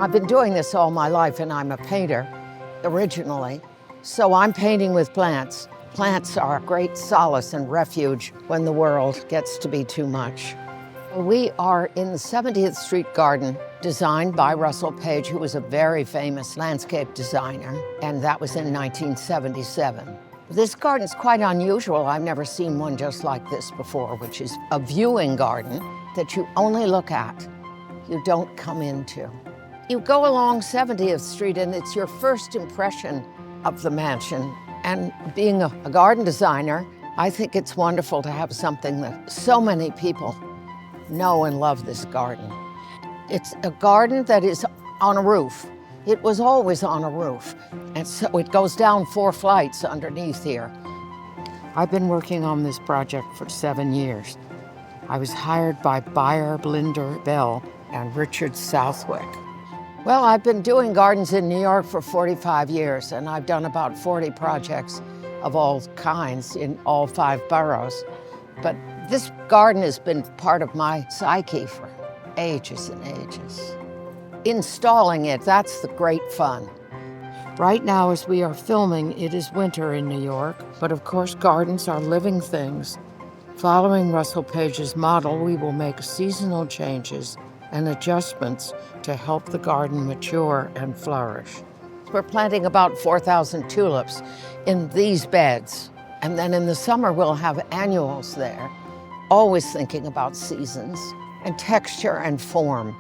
I've been doing this all my life, and I'm a painter originally, so I'm painting with plants. Plants are a great solace and refuge when the world gets to be too much. We are in the 70th Street garden, designed by Russell Page, who was a very famous landscape designer, and that was in 1977. This garden is quite unusual. I've never seen one just like this before, which is a viewing garden that you only look at. You don't come into. You go along 70th Street and it's your first impression of the mansion. And being a garden designer, I think it's wonderful to have something that so many people know and love this garden. It's a garden that is on a roof. It was always on a roof. And so it goes down 4 flights underneath here. I've been working on this project for 7 years. I was hired by Beyer Blinder Belle and Richard Southwick. Well, I've been doing gardens in New York for 45 years, and I've done about 40 projects of all kinds in all 5 boroughs. But this garden has been part of my psyche for ages and ages. Installing it, that's the great fun. Right now, as we are filming, it is winter in New York, but of course gardens are living things. Following Russell Page's model, we will make seasonal changes and adjustments to help the garden mature and flourish. We're planting about 4,000 tulips in these beds. And then in the summer, we'll have annuals there, always thinking about seasons and texture and form,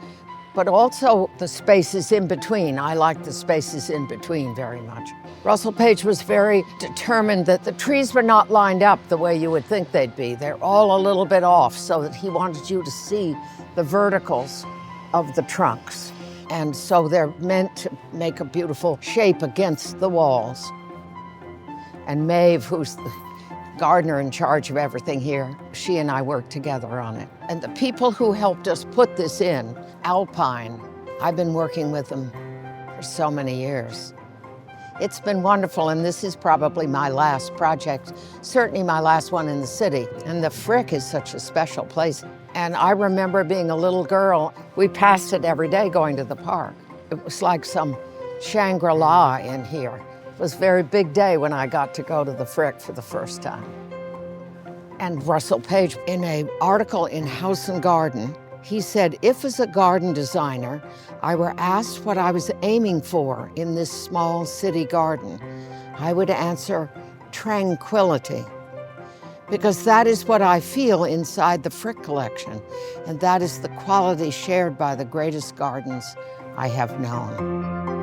but also the spaces in between. I like the spaces in between very much. Russell Page was very determined that the trees were not lined up the way you would think they'd be. They're all a little bit off, so that he wanted you to see the verticals of the trunks. And so they're meant to make a beautiful shape against the walls. And Maeve, who's the gardener in charge of everything here, she and I worked together on it. And the people who helped us put this in, Alpine, I've been working with them for so many years. It's been wonderful, and this is probably my last project, certainly my last one in the city. And the Frick is such a special place. And I remember being a little girl, we passed it every day going to the park. It was like some Shangri-La in here. It was a very big day when I got to go to the Frick for the first time. And Russell Page, in an article in House and Garden, he said, if as a garden designer, I were asked what I was aiming for in this small city garden, I would answer tranquility. Because that is what I feel inside the Frick collection, and that is the quality shared by the greatest gardens I have known.